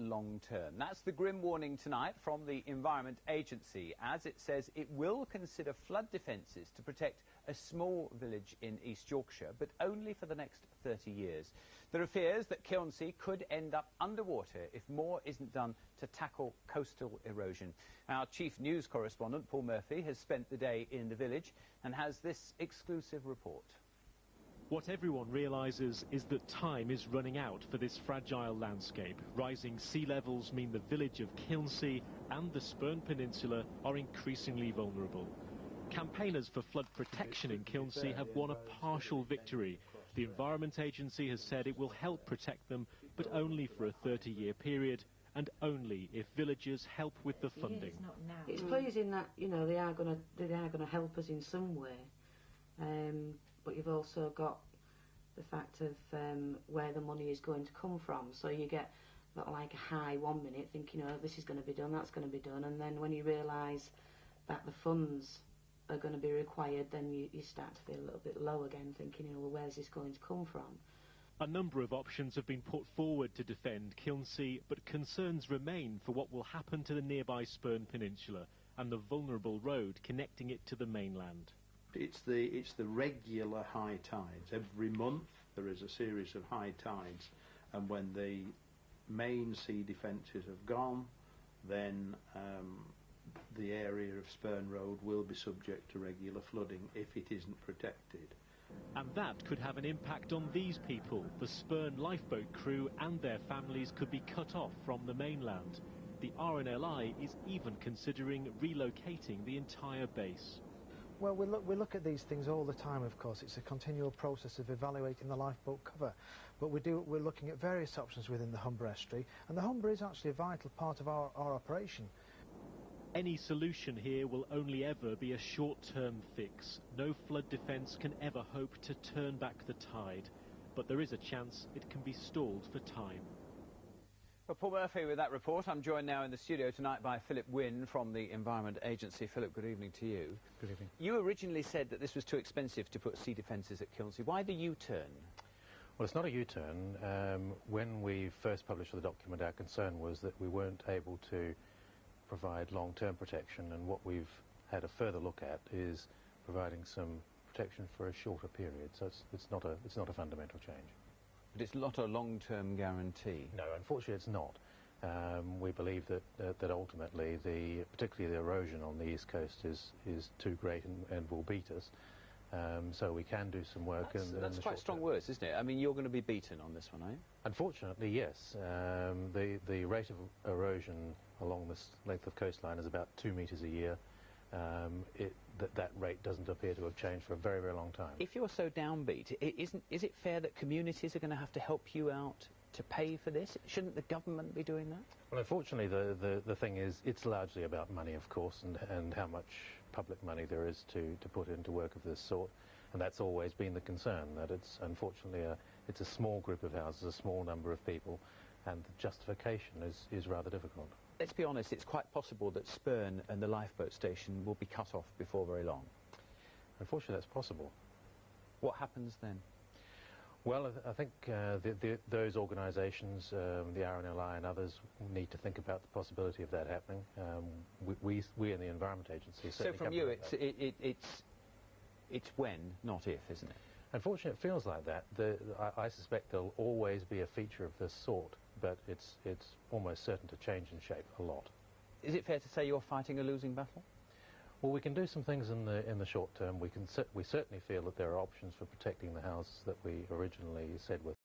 long term. That's the grim warning tonight from the Environment Agency, as it says it will consider flood defences to protect a small village in East Yorkshire, but only for the next 30 years. There are fears that Kilnsea could end up underwater if more isn't done to tackle coastal erosion. Our chief news correspondent, Paul Murphy, has spent the day in the village and has this exclusive report. What everyone realises is that time is running out for this fragile landscape. Rising sea levels mean the village of Kilnsea and the Spurn Peninsula are increasingly vulnerable. Campaigners for flood protection in Kilnsea have won a partial victory. The Environment Agency has said it will help protect them, but only for a 30-year period, and only if villagers help with the funding. It's pleasing that, you know, they are going to help us in some way. But you've also got the fact of where the money is going to come from. So you get like a high 1 minute thinking, oh, this is going to be done, that's going to be done, and then when you realise that the funds are going to be required, then you start to feel a little bit low again, thinking, you know, well, where's this going to come from? A number of options have been put forward to defend Kilnsea, but concerns remain for what will happen to the nearby Spurn Peninsula and the vulnerable road connecting it to the mainland. It's the regular high tides. Every month there is a series of high tides, and when the main sea defences have gone, then the area of Spurn Road will be subject to regular flooding if it isn't protected. And that could have an impact on these people. The Spurn lifeboat crew and their families could be cut off from the mainland. The RNLI is even considering relocating the entire base. Well, we look at these things all the time, of course. It's a continual process of evaluating the lifeboat cover. But we're looking at various options within the Humber estuary, and the Humber is actually a vital part of our operation. Any solution here will only ever be a short-term fix. No flood defence can ever hope to turn back the tide, but there is a chance it can be stalled for time. Well, Paul Murphy with that report. I'm joined now in the studio tonight by Philip Wynne from the Environment Agency. Philip, good evening to you. Good evening. You originally said that this was too expensive to put sea defences at Kilnsea. Why the U-turn? Well, it's not a U-turn. When we first published the document, our concern was that we weren't able to provide long-term protection, and what we've had a further look at is providing some protection for a shorter period. So it's not a fundamental change. But it's not a long-term guarantee. No, unfortunately it's not. We believe that ultimately, particularly the erosion on the east coast is too great and will beat us. So we can do some work. That's quite strong words, isn't it? I mean, you're going to be beaten on this one, are you? Unfortunately, yes. The rate of erosion along this length of coastline is about 2 metres a year. That rate doesn't appear to have changed for a very, very long time. If you're so downbeat, is it fair that communities are going to have to help you out to pay for this? Shouldn't the government be doing that? Well, unfortunately, the thing is, it's largely about money, of course, and how much public money there is to put into work of this sort. And that's always been the concern, that it's unfortunately it's a small group of houses, a small number of people, and the justification is rather difficult. Let's be honest, it's quite possible that Spurn and the lifeboat station will be cut off before very long. Unfortunately, that's possible. What happens then? Well, I think those organisations, the RNLI and others, need to think about the possibility of that happening. We in the Environment Agency... So from you, it's when, not if, isn't it? Unfortunately, it feels like that. I suspect there'll always be a feature of this sort, but it's almost certain to change in shape a lot. Is it fair to say you're fighting a losing battle? Well, we can do some things in the short term. We certainly feel that there are options for protecting the houses that we originally said were